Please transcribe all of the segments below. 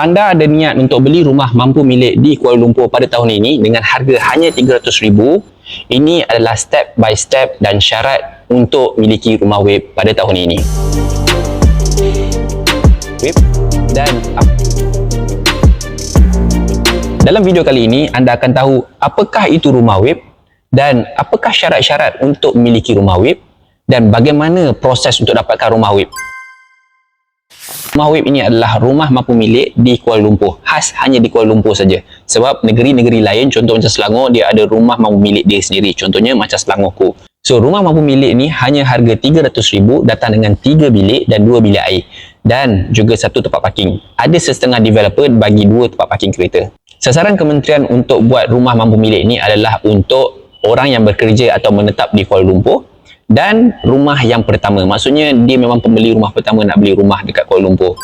Anda ada niat untuk beli rumah mampu milik di Kuala Lumpur pada tahun ini dengan harga hanya RM300,000. Ini adalah step by step dan syarat untuk miliki rumah web pada tahun ini. Dan dalam video kali ini anda akan tahu apakah itu rumah web dan apakah syarat-syarat untuk memiliki rumah web dan bagaimana proses untuk dapatkan rumah web. Rumah web ini adalah rumah mampu milik di Kuala Lumpur, khas hanya di Kuala Lumpur saja. Sebab negeri-negeri lain, contoh macam Selangor, dia ada rumah mampu milik dia sendiri. Contohnya macam Selangorku. So, rumah mampu milik ni hanya harga RM300,000, datang dengan 3 bilik dan 2 bilik air. Dan juga 1 tempat parking. Ada setengah developer bagi 2 tempat parking kereta. Sasaran kementerian untuk buat rumah mampu milik ni adalah untuk orang yang bekerja atau menetap di Kuala Lumpur dan rumah yang pertama. Maksudnya dia memang pembeli rumah pertama nak beli rumah dekat Kuala Lumpur.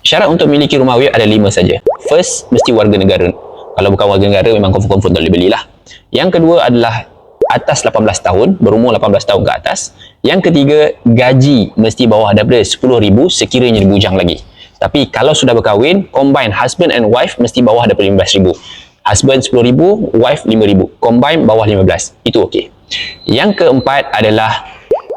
Syarat untuk memiliki rumah web ada 5 saja. First, mesti warga negara. Kalau bukan warga negara memang confirm tak boleh belilah. Yang kedua adalah atas 18 tahun, berumur 18 tahun ke atas. Yang ketiga, gaji mesti bawah daripada RM10,000 sekiranya dibujang lagi. Tapi kalau sudah berkahwin, combine husband and wife mesti bawah daripada RM15,000. Husband RM10,000, wife RM5,000. Combine bawah RM15,000. Itu okey. Yang keempat adalah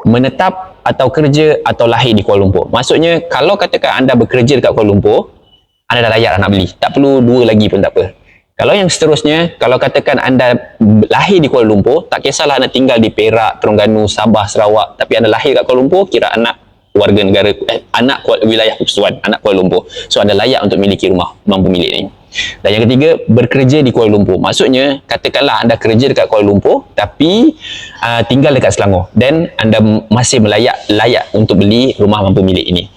menetap atau kerja atau lahir di Kuala Lumpur. Maksudnya kalau katakan anda bekerja dekat Kuala Lumpur, anda dah layak nak beli. Tak perlu 2 lagi pun tak apa. Kalau yang seterusnya, kalau katakan anda lahir di Kuala Lumpur, tak kisahlah anda tinggal di Perak, Terengganu, Sabah, Sarawak, tapi anda lahir kat Kuala Lumpur, kira anak warga negara, anak wilayah persekutuan, anak Kuala Lumpur. So anda layak untuk memiliki rumah mampu milik ni. Dan yang ketiga, bekerja di Kuala Lumpur. Maksudnya, katakanlah anda kerja dekat Kuala Lumpur tapi tinggal dekat Selangor dan anda masih layak untuk beli rumah mampu milik ini.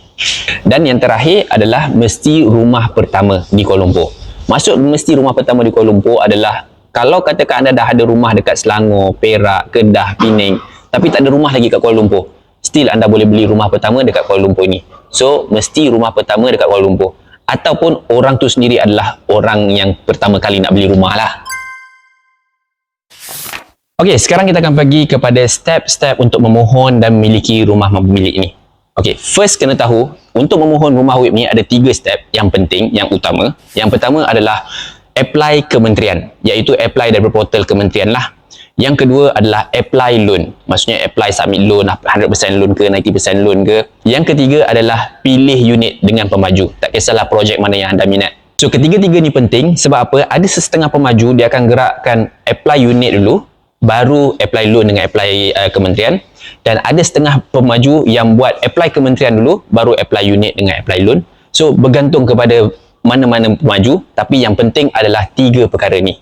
Dan yang terakhir adalah mesti rumah pertama di Kuala Lumpur. Maksud mesti rumah pertama di Kuala Lumpur adalah kalau katakan anda dah ada rumah dekat Selangor, Perak, Kedah, Penang tapi tak ada rumah lagi kat Kuala Lumpur, still anda boleh beli rumah pertama dekat Kuala Lumpur ini. So, mesti rumah pertama dekat Kuala Lumpur. Ataupun orang tu sendiri adalah orang yang pertama kali nak beli rumah lah. Okey, sekarang kita akan pergi kepada step-step untuk memohon dan memiliki rumah mampu milik ini. Okey, first kena tahu, untuk memohon rumah web ni ada 3 step yang penting, yang utama. Yang pertama adalah apply kementerian, iaitu apply daripada portal kementerian lah. Yang kedua adalah apply loan. Maksudnya apply submit loan 100% loan ke 90% loan ke. Yang ketiga adalah pilih unit dengan pemaju. Tak kisahlah projek mana yang anda minat. So ketiga-tiga ni penting sebab apa? Ada setengah pemaju dia akan gerakkan apply unit dulu, baru apply loan dengan apply kementerian. Dan ada setengah pemaju yang buat apply kementerian dulu, baru apply unit dengan apply loan. So bergantung kepada mana-mana pemaju. Tapi yang penting adalah 3 perkara ni.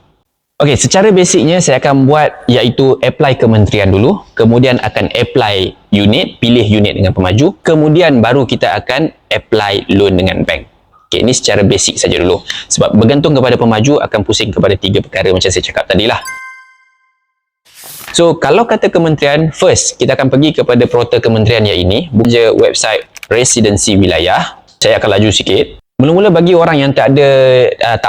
Okey, secara basicnya saya akan buat iaitu apply kementerian dulu, kemudian akan apply unit, pilih unit dengan pemaju, kemudian baru kita akan apply loan dengan bank. Okey, ini secara basic saja dulu. Sebab bergantung kepada pemaju akan pusing kepada 3 perkara macam saya cakap tadilah. So, kalau kata kementerian, first kita akan pergi kepada portal kementerian yang ini, buka website residensi wilayah. Saya akan laju sikit. Mula-mula bagi orang yang tak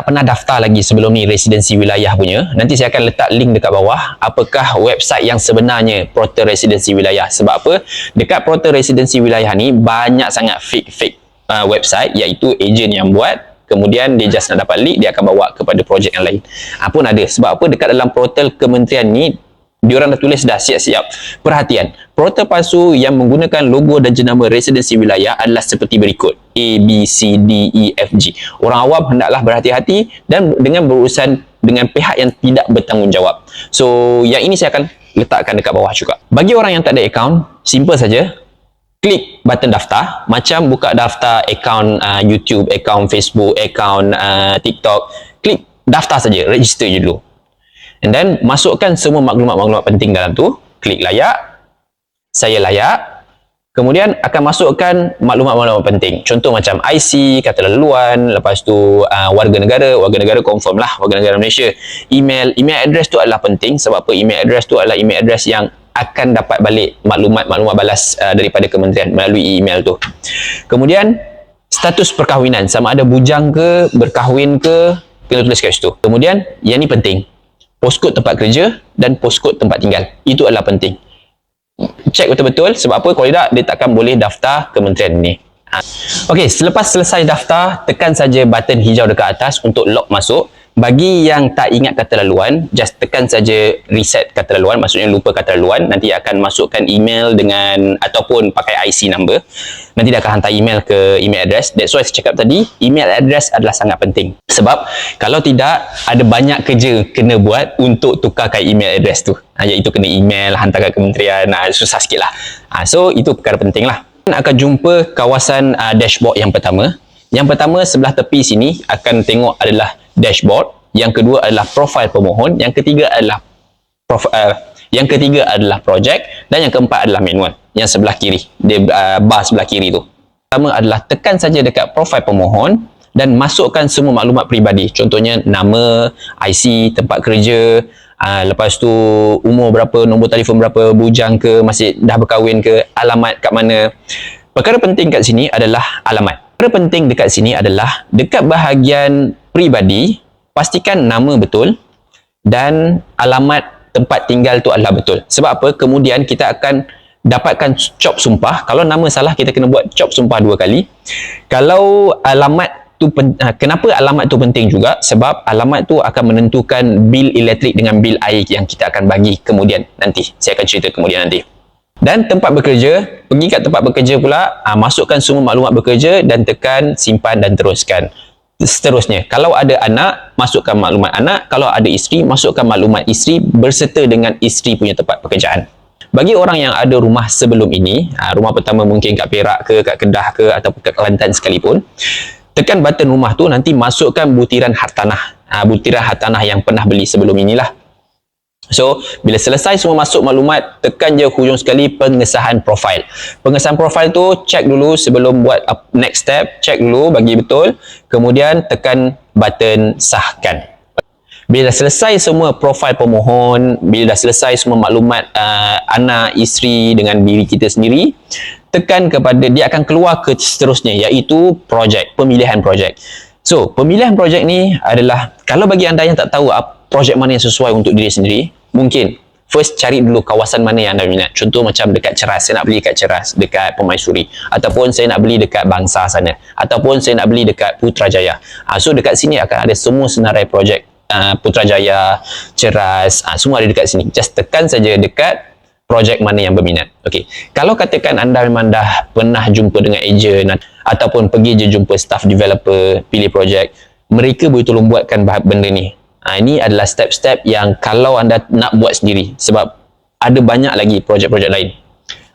pernah daftar lagi sebelum ni residensi wilayah punya, nanti saya akan letak link dekat bawah apakah website yang sebenarnya portal residensi wilayah. Sebab apa? Dekat portal residensi wilayah ni banyak sangat fake website, iaitu ejen yang buat, kemudian dia just nak dapat lead, dia akan bawa kepada projek yang lain. Pun ada. Sebab apa? Dekat dalam portal kementerian ni diorang dah tulis dah siap-siap. Perhatian, portal palsu yang menggunakan logo dan jenama residensi wilayah adalah seperti berikut: A, B, C, D, E, F, G. Orang awam hendaklah berhati-hati dan dengan berurusan dengan pihak yang tidak bertanggungjawab. So, yang ini saya akan letakkan dekat bawah juga. Bagi orang yang tak ada akaun, simple saja. Klik button daftar. Macam buka daftar akaun YouTube, akaun Facebook, akaun TikTok. Klik daftar saja, register je dulu. And then, masukkan semua maklumat-maklumat penting dalam tu. Klik layak. Saya layak. Kemudian, akan masukkan maklumat-maklumat penting. Contoh macam IC, kata laluan. Lepas tu, warga negara. Warga negara confirm lah. Warga negara Malaysia. Email address tu adalah penting. Sebab apa? Email address tu adalah email address yang akan dapat balik maklumat balas daripada kementerian melalui email tu. Kemudian, status perkahwinan. Sama ada bujang ke, berkahwin ke, kena tulis kat situ. Kemudian, yang ni penting. Postcode tempat kerja dan postcode tempat tinggal. Itu adalah penting. Cek betul-betul sebab apa? Kalau tidak, dia takkan boleh daftar kementerian ni. Okey, selepas selesai daftar, tekan saja button hijau dekat atas untuk log masuk. Bagi yang tak ingat kata laluan, just tekan saja reset kata laluan, maksudnya lupa kata laluan. Nanti akan masukkan email dengan ataupun pakai IC number. Nanti dia akan hantar email ke email address. That's why saya cakap tadi, email address adalah sangat penting. Sebab kalau tidak, ada banyak kerja kena buat untuk tukarkan email address tu. Iaitu kena email, hantar ke kementerian, susah sikit lah. So, itu perkara penting lah. Akan jumpa kawasan dashboard yang pertama. Yang pertama sebelah tepi sini akan tengok adalah dashboard. Yang kedua adalah profil pemohon. Yang ketiga adalah projek, dan yang keempat adalah manual. Yang sebelah kiri, bar sebelah kiri tu. Pertama adalah tekan saja dekat profil pemohon dan masukkan semua maklumat peribadi. Contohnya nama, IC, tempat kerja, lepas tu umur berapa, nombor telefon berapa, bujang ke, masih dah berkahwin ke, alamat kat mana. Perkara penting kat sini adalah alamat. Perkara penting dekat sini adalah dekat bahagian peribadi, pastikan nama betul dan alamat tempat tinggal tu adalah betul. Sebab apa? Kemudian kita akan dapatkan cop sumpah. Kalau nama salah, kita kena buat cop sumpah 2 kali. Kalau alamat tu kenapa alamat tu penting juga? Sebab alamat tu akan menentukan bil elektrik dengan bil air yang kita akan bagi kemudian nanti. Saya akan cerita kemudian nanti. Dan tempat bekerja, pergi kat tempat bekerja pula, masukkan semua maklumat bekerja dan tekan simpan dan teruskan. Seterusnya, kalau ada anak, masukkan maklumat anak. Kalau ada isteri, masukkan maklumat isteri berserta dengan isteri punya tempat pekerjaan. Bagi orang yang ada rumah sebelum ini, rumah pertama mungkin kat Perak ke, kat Kedah ke, ataupun kat Kelantan sekalipun, tekan button rumah tu, nanti masukkan butiran hartanah. Butiran hartanah yang pernah beli sebelum inilah. So, bila selesai semua masuk maklumat, tekan je hujung sekali pengesahan profil. Pengesahan profil tu, check dulu sebelum buat next step, check dulu bagi betul. Kemudian tekan button sahkan. Bila dah selesai semua profil pemohon, bila dah selesai semua maklumat anak, isteri dengan diri kita sendiri, tekan kepada, dia akan keluar ke seterusnya, iaitu projek, pemilihan projek. So, pemilihan projek ni adalah, kalau bagi anda yang tak tahu projek mana yang sesuai untuk diri sendiri, mungkin first cari dulu kawasan mana yang anda minat. Contoh macam dekat Ceras, saya nak beli dekat Ceras, dekat Permaisuri, ataupun saya nak beli dekat Bangsa sana, ataupun saya nak beli dekat Putrajaya. So dekat sini akan ada semua senarai projek Putrajaya, Ceras, semua ada dekat sini. Just tekan saja dekat projek mana yang berminat. Okey. Kalau katakan anda memang dah pernah jumpa dengan ejen ataupun pergi je jumpa staff developer, pilih projek, mereka boleh tolong buatkan benda ni. Ini adalah step-step yang kalau anda nak buat sendiri, sebab ada banyak lagi projek-projek lain.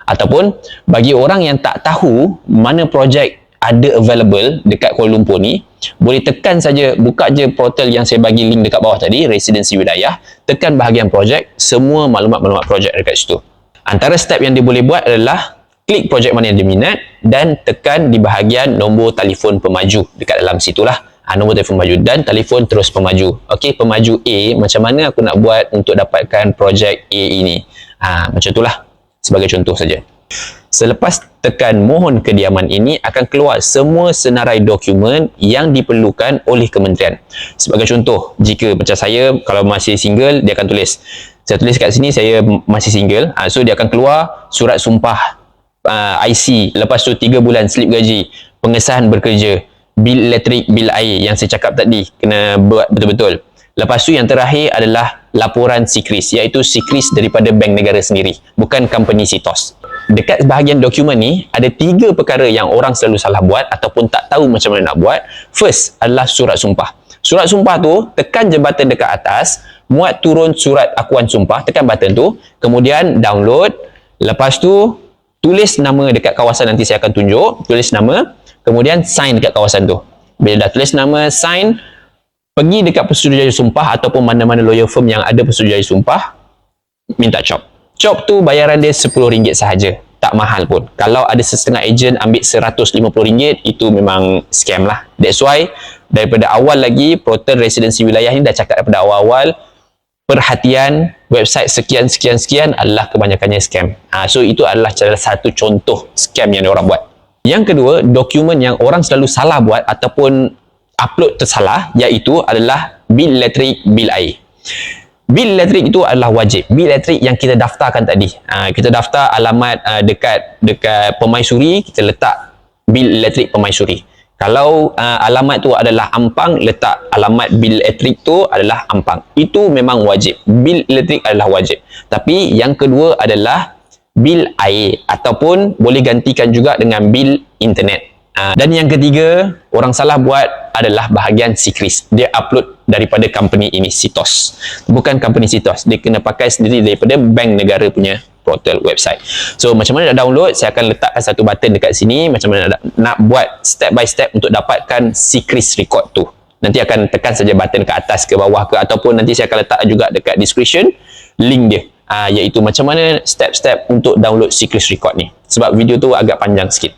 Ataupun bagi orang yang tak tahu mana projek ada available dekat Kuala Lumpur ni, boleh tekan saja, buka je portal yang saya bagi link dekat bawah tadi, Residensi Wilayah, tekan bahagian projek, semua maklumat-maklumat projek dekat situ. Antara step yang dia boleh buat adalah klik projek mana yang dia minat dan tekan di bahagian nombor telefon pemaju dekat dalam situlah. Nombor telefon pemaju dan telefon terus pemaju. Okey, pemaju A, macam mana aku nak buat untuk dapatkan projek A ini? Macam itulah, sebagai contoh saja. Selepas tekan mohon kediaman ini, akan keluar semua senarai dokumen yang diperlukan oleh kementerian. Sebagai contoh, jika macam saya, kalau masih single, dia akan tulis. Saya tulis kat sini, saya masih single. So, dia akan keluar surat sumpah IC, lepas tu 3 bulan slip gaji, pengesahan bekerja, bil elektrik, bil air yang saya cakap tadi, kena buat betul-betul. Lepas tu yang terakhir adalah laporan SIKRIS, iaitu SIKRIS daripada bank negara sendiri, bukan company SITOS. Dekat bahagian dokumen ni, ada 3 perkara yang orang selalu salah buat ataupun tak tahu macam mana nak buat. First adalah surat sumpah. Surat sumpah tu, tekan je button dekat atas, muat turun surat akuan sumpah, tekan button tu, kemudian download. Lepas tu, tulis nama dekat kawasan, nanti saya akan tunjuk, tulis nama, kemudian sign dekat kawasan tu. Bila dah tulis nama, sign, pergi dekat Persetujuan Sumpah ataupun mana-mana lawyer firm yang ada Persetujuan Sumpah, minta cop. Cop tu bayaran dia RM10 sahaja, tak mahal pun. Kalau ada setengah ejen ambil RM150, itu memang scam lah. That's why daripada awal lagi, portal residensi wilayah ni dah cakap daripada awal, perhatian, website sekian adalah kebanyakannya scam. So itu adalah salah satu contoh scam yang diorang buat. Yang kedua, dokumen yang orang selalu salah buat ataupun upload tersalah, iaitu adalah bil elektrik, bil air. Bil elektrik itu adalah wajib. Bil elektrik yang kita daftarkan tadi. Kita daftar alamat dekat Permaisuri, kita letak bil elektrik permaisuri. Kalau alamat tu adalah Ampang, letak alamat bil elektrik tu adalah Ampang. Itu memang wajib. Bil elektrik adalah wajib. Tapi yang kedua adalah bil air, ataupun boleh gantikan juga dengan bil internet. Dan yang ketiga, orang salah buat adalah bahagian Sikris. Dia upload daripada company ini, Sitos. Bukan company Sitos. Dia kena pakai sendiri daripada bank negara punya portal website. So macam mana nak download? Saya akan letakkan satu button dekat sini. Macam mana nak buat step by step untuk dapatkan Sikris record tu. Nanti akan tekan saja button ke atas ke bawah ke, ataupun nanti saya akan letak juga dekat description link dia. Iaitu macam mana step-step untuk download Sikris record ni. Sebab video tu agak panjang sikit.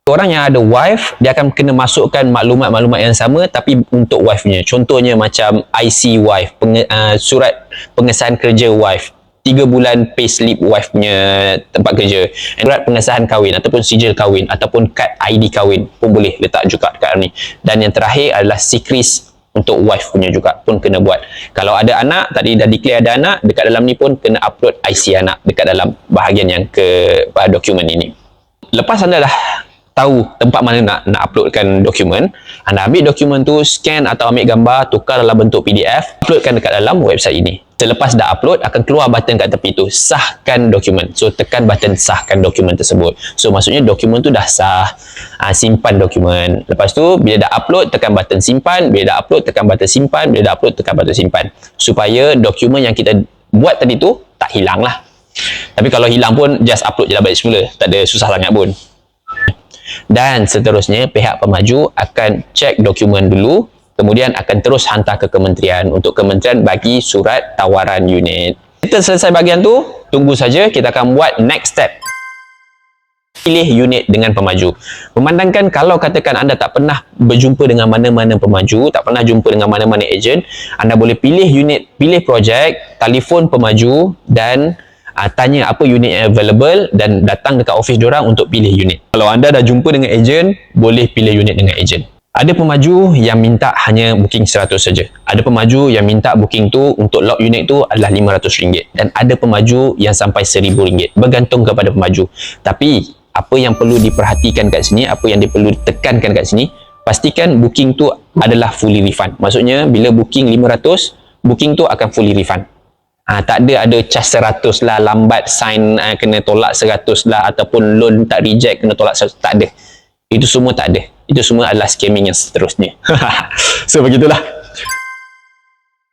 Orang yang ada wife, dia akan kena masukkan maklumat-maklumat yang sama tapi untuk wife-nya. Contohnya macam IC wife, surat pengesahan kerja wife, 3 bulan payslip wife punya tempat kerja, surat pengesahan kahwin ataupun sijil kahwin ataupun kad ID kahwin pun boleh letak juga dekat ni. Dan yang terakhir adalah Sikris untuk wife punya juga pun kena buat. Kalau ada anak, tadi dah declare ada anak, dekat dalam ni pun kena upload IC anak dekat dalam bahagian yang ke dokumen ini. Lepas anda dah tahu tempat mana nak uploadkan dokumen, anda ambil dokumen tu, scan atau ambil gambar, tukar dalam bentuk PDF, uploadkan dekat dalam website ini. Selepas dah upload, akan keluar button kat tepi tu, sahkan dokumen. So tekan button sahkan dokumen tersebut. So maksudnya dokumen tu dah sah. Simpan dokumen. Lepas tu bila dah upload, tekan button simpan. Bila dah upload, tekan button simpan. Bila dah upload, tekan button simpan. Supaya dokumen yang kita buat tadi tu tak hilang lah. Tapi kalau hilang pun just upload je lah balik semula. Tak ada susah sangat pun. Dan seterusnya pihak pemaju akan cek dokumen dulu, kemudian akan terus hantar ke kementerian untuk kementerian bagi surat tawaran unit. Kita selesai bahagian tu, tunggu saja, kita akan buat next step. Pilih unit dengan pemaju. Memandangkan kalau katakan anda tak pernah berjumpa dengan mana-mana pemaju, tak pernah jumpa dengan mana-mana ejen, anda boleh pilih unit, pilih projek, telefon pemaju dan tanya apa unit yang available dan datang dekat office diorang untuk pilih unit. Kalau anda dah jumpa dengan ejen, boleh pilih unit dengan ejen. Ada pemaju yang minta hanya booking 100 saja. Ada pemaju yang minta booking tu untuk lock unit tu adalah RM500 dan ada pemaju yang sampai RM1,000. Bergantung kepada pemaju. Tapi apa yang perlu diperhatikan kat sini, apa yang perlu ditekankan kat sini, pastikan booking tu adalah fully refund. Maksudnya bila booking 500, booking tu akan fully refund. Tak ada charge 100 lah, lambat sign kena tolak 100 lah, ataupun loan tak reject kena tolak 100, tak ada. Itu semua tak ada. Itu semua adalah scamming yang seterusnya. So begitulah.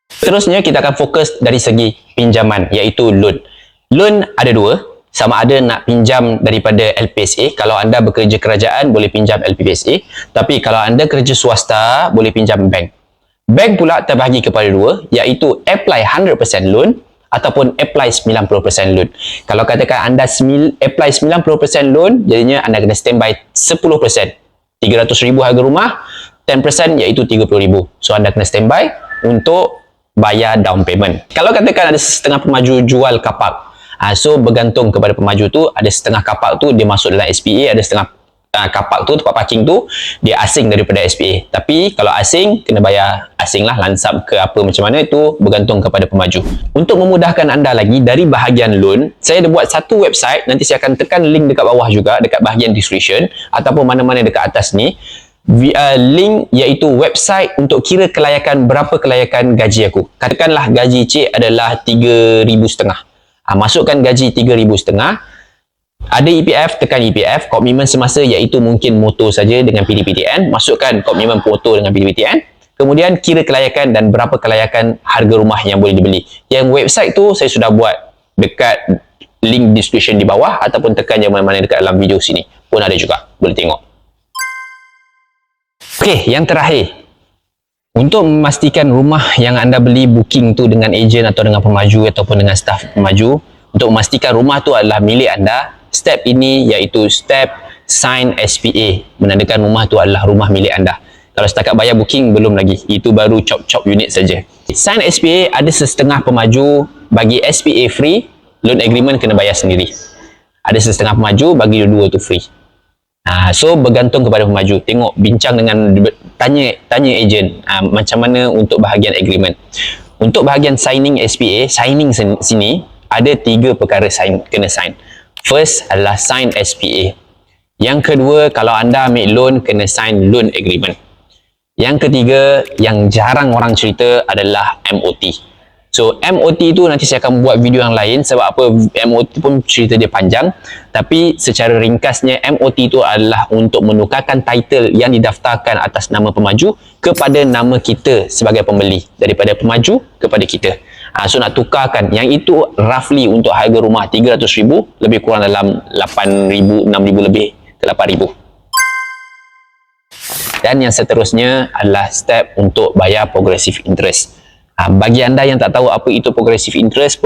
Seterusnya kita akan fokus dari segi pinjaman, iaitu loan. Loan ada dua, sama ada nak pinjam daripada LPSA. Kalau anda bekerja kerajaan boleh pinjam LPSA, tapi kalau anda kerja swasta boleh pinjam bank. Bank pula terbahagi kepada dua, iaitu apply 100% loan ataupun apply 90% loan. Kalau katakan anda apply 90% loan, jadinya anda kena standby 10%. 300,000 harga rumah, 10% iaitu 30,000. So anda kena standby untuk bayar down payment. Kalau katakan ada setengah pemaju jual kapak, so bergantung kepada pemaju tu, ada setengah kapak tu dia masuk dalam SPA, ada setengah kapak tu, tempat parking tu dia asing daripada SPA. Tapi kalau asing, kena bayar asing lah, lansap ke apa macam mana, itu bergantung kepada pemaju. Untuk memudahkan anda lagi dari bahagian loan, saya ada buat satu website, nanti saya akan tekan link dekat bawah juga, dekat bahagian description ataupun mana-mana dekat atas ni, link iaitu website untuk kira kelayakan, berapa kelayakan gaji aku. Katakanlah gaji cik adalah 3,500. Masukkan gaji 3,500. Ada EPF, tekan EPF, komitmen semasa iaitu mungkin motor saja dengan PDPTN, masukkan komitmen motor dengan PDPTN, kemudian kira kelayakan dan berapa kelayakan harga rumah yang boleh dibeli. Yang website tu saya sudah buat dekat link description di bawah ataupun tekan yang mana-mana dekat dalam video sini pun ada juga, boleh tengok. Okey, yang terakhir, untuk memastikan rumah yang anda beli booking tu dengan ejen atau dengan pemaju ataupun dengan staf pemaju, untuk memastikan rumah tu adalah milik anda, step ini iaitu step sign SPA, menandakan rumah tu adalah rumah milik anda. Kalau setakat bayar booking belum lagi, itu baru chop-chop unit saja. Sign SPA ada setengah pemaju bagi SPA free, loan agreement kena bayar sendiri. Ada setengah pemaju bagi dua tu free. So bergantung kepada pemaju. Tengok, bincang dengan, tanya ejen macam mana untuk bahagian agreement. Untuk bahagian signing SPA, signing sini ada 3 perkara kena sign. First adalah sign SPA, Yang kedua, kalau anda ambil loan, kena sign loan agreement. Yang ketiga, yang jarang orang cerita adalah MOT. So, MOT tu nanti saya akan buat video yang lain sebab apa, MOT pun cerita dia panjang. Tapi secara ringkasnya, MOT tu adalah untuk menukarkan title yang didaftarkan atas nama pemaju kepada nama kita sebagai pembeli. Daripada pemaju kepada kita. So, nak tukarkan. Yang itu roughly untuk harga rumah RM300,000, lebih kurang dalam RM8,000, RM6,000 lebih ke RM8,000. Dan yang seterusnya adalah step untuk bayar progressive interest. Bagi anda yang tak tahu apa itu progressive interest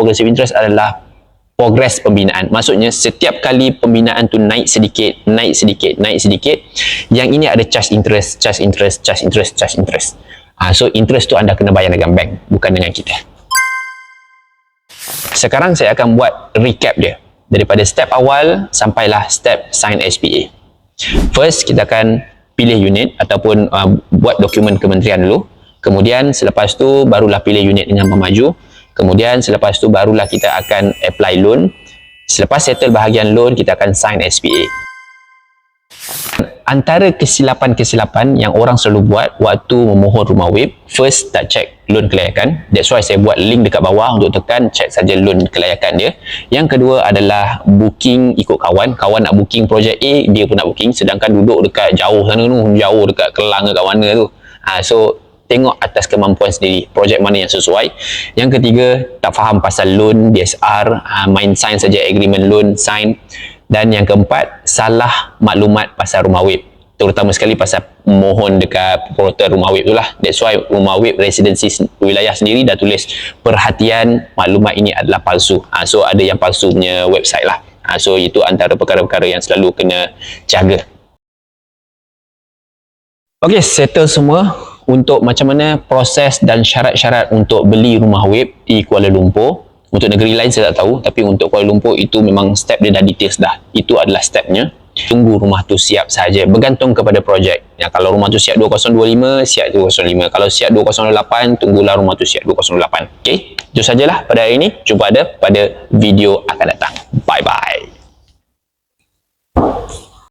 adalah progres pembinaan. Maksudnya setiap kali pembinaan tu naik sedikit. Yang ini ada charge interest. So interest tu anda kena bayar dengan bank, bukan dengan kita. Sekarang saya akan buat recap dia. Daripada step awal sampailah step sign SPA. First, kita akan pilih unit ataupun buat dokumen kementerian dulu. Kemudian selepas tu barulah pilih unit dengan pemaju. Kemudian selepas tu barulah kita akan apply loan. Selepas settle bahagian loan, kita akan sign SPA. Antara kesilapan yang orang selalu buat waktu memohon rumah web, first tak check loan kelayakan. That's why saya buat link dekat bawah untuk tekan check saja loan kelayakan dia. Yang kedua adalah booking ikut kawan. Kawan nak booking projek A, dia pun nak booking, sedangkan duduk dekat jauh sana tu, jauh dekat Kelang ke kat mana tu. So tengok atas kemampuan sendiri, projek mana yang sesuai. Yang ketiga, tak faham pasal loan, DSR, main sign saja agreement loan, sign. Dan yang keempat, salah maklumat pasal rumah web, terutama sekali pasal mohon dekat portal rumah web tu lah. That's why rumah web residensi wilayah sendiri dah tulis perhatian, maklumat ini adalah palsu. So ada yang palsu punya website lah. So itu antara perkara-perkara yang selalu kena jaga. Ok, settle semua untuk macam mana proses dan syarat-syarat untuk beli rumah web di Kuala Lumpur. Untuk negeri lain saya tak tahu, tapi untuk Kuala Lumpur itu memang step dia dah details dah. Itu adalah stepnya. Tunggu rumah tu siap saja, bergantung kepada projek. Ya, kalau rumah tu siap 2025, siap 2025. Kalau siap 2008, tunggulah rumah tu siap 2008. Okey, itu sajalah pada hari ini. Jumpa ada pada video akan datang. Bye bye.